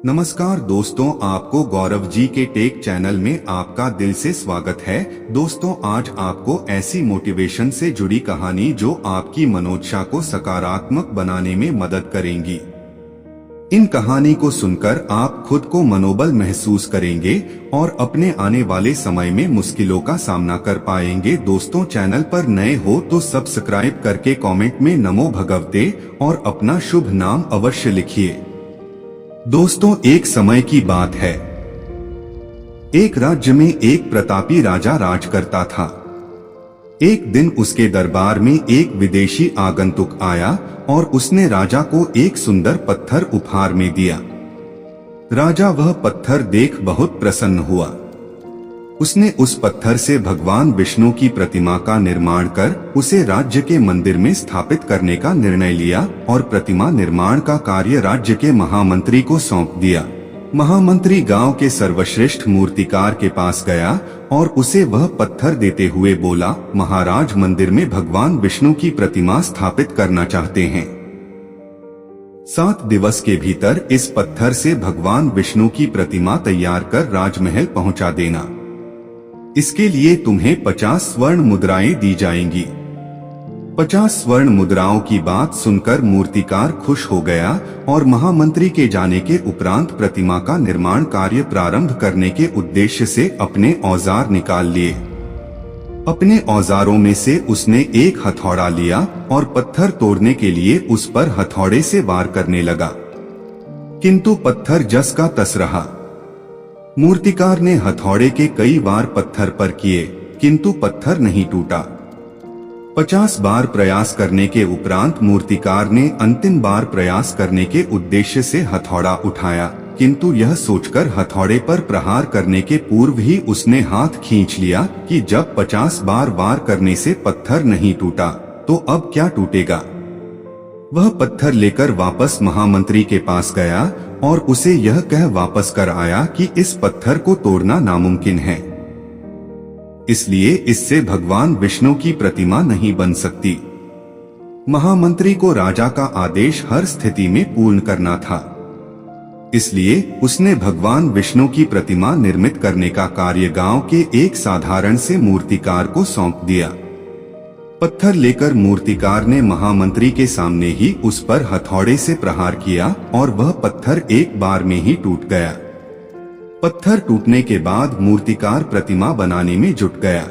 नमस्कार दोस्तों, आपको गौरव जी के टेक चैनल में आपका दिल से स्वागत है। दोस्तों, आज आपको ऐसी मोटिवेशन से जुड़ी कहानी जो आपकी मनोदशा को सकारात्मक बनाने में मदद करेंगी। इन कहानी को सुनकर आप खुद को मनोबल महसूस करेंगे और अपने आने वाले समय में मुश्किलों का सामना कर पाएंगे। दोस्तों, चैनल पर नए हो तो सब्सक्राइब करके कमेंट में नमो भगवते और अपना शुभ नाम अवश्य लिखिए। दोस्तों, एक समय की बात है। एक राज्य में एक प्रतापी राजा राज करता था। एक दिन उसके दरबार में एक विदेशी आगंतुक आया और उसने राजा को एक सुंदर पत्थर उपहार में दिया। राजा वह पत्थर देख बहुत प्रसन्न हुआ। उसने उस पत्थर से भगवान विष्णु की प्रतिमा का निर्माण कर उसे राज्य के मंदिर में स्थापित करने का निर्णय लिया और प्रतिमा निर्माण का कार्य राज्य के महामंत्री को सौंप दिया। महामंत्री गांव के सर्वश्रेष्ठ मूर्तिकार के पास गया और उसे वह पत्थर देते हुए बोला, महाराज, मंदिर में भगवान विष्णु की प्रतिमा स्थापित करना चाहते हैं। 7 दिवस के भीतर इस पत्थर से भगवान विष्णु की प्रतिमा तैयार कर राजमहल पहुंचा देना। इसके लिए तुम्हें 50 स्वर्ण मुद्राएं दी जाएंगी। 50 स्वर्ण मुद्राओं की बात सुनकर मूर्तिकार खुश हो गया और महामंत्री के जाने के उपरांत प्रतिमा का निर्माण कार्य प्रारंभ करने के उद्देश्य से अपने औजार निकाल लिए। अपने औजारों में से उसने एक हथौड़ा लिया और पत्थर तोड़ने के लिए उस पर हथौड़े से वार करने लगा, किंतु पत्थर जस का तस रहा। मूर्तिकार ने हथौड़े के कई बार पत्थर पर किए, किंतु पत्थर नहीं टूटा। 50 बार प्रयास करने के उपरांत मूर्तिकार ने अंतिम बार प्रयास करने के उद्देश्य से हथौड़ा उठाया, किंतु यह सोचकर हथौड़े पर प्रहार करने के पूर्व ही उसने हाथ खींच लिया कि जब 50 बार वार करने से पत्थर नहीं टूटा तो अब क्या टूटेगा। वह पत्थर लेकर वापस महामंत्री के पास गया और उसे यह कह वापस कर आया कि इस पत्थर को तोड़ना नामुमकिन है, इसलिए इससे भगवान विष्णु की प्रतिमा नहीं बन सकती। महामंत्री को राजा का आदेश हर स्थिति में पूर्ण करना था, इसलिए उसने भगवान विष्णु की प्रतिमा निर्मित करने का कार्य गांव के एक साधारण से मूर्तिकार को सौंप दिया। पत्थर लेकर मूर्तिकार ने महामंत्री के सामने ही उस पर हथौड़े से प्रहार किया और वह पत्थर एक बार में ही टूट गया। पत्थर टूटने के बाद मूर्तिकार प्रतिमा बनाने में जुट गया।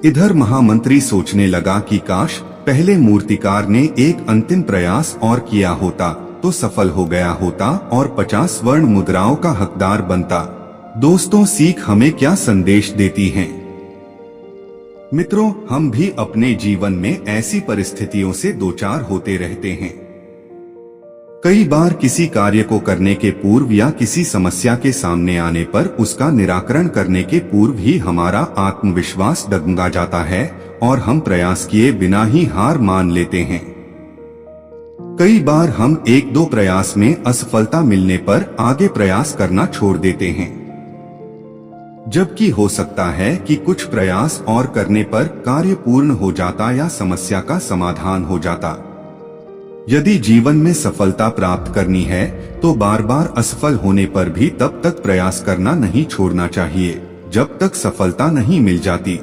इधर महामंत्री सोचने लगा कि काश पहले मूर्तिकार ने एक अंतिम प्रयास और किया होता तो सफल हो गया होता और 50 स्वर्ण मुद्राओं का हकदार बनता। दोस्तों, सीख हमें क्या संदेश देती है? मित्रों, हम भी अपने जीवन में ऐसी परिस्थितियों से दो चार होते रहते हैं। कई बार किसी कार्य को करने के पूर्व या किसी समस्या के सामने आने पर उसका निराकरण करने के पूर्व ही हमारा आत्मविश्वास डगमगा जाता है और हम प्रयास किए बिना ही हार मान लेते हैं। कई बार हम 1-2 प्रयास में असफलता मिलने पर आगे प्रयास करना छोड़ देते हैं, जबकि हो सकता है कि कुछ प्रयास और करने पर कार्य पूर्ण हो जाता या समस्या का समाधान हो जाता। यदि जीवन में सफलता प्राप्त करनी है तो बार बार असफल होने पर भी तब तक प्रयास करना नहीं छोड़ना चाहिए जब तक सफलता नहीं मिल जाती।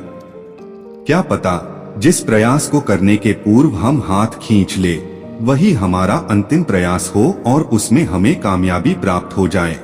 क्या पता जिस प्रयास को करने के पूर्व हम हाथ खींच ले वही हमारा अंतिम प्रयास हो और उसमें हमें कामयाबी प्राप्त हो जाए।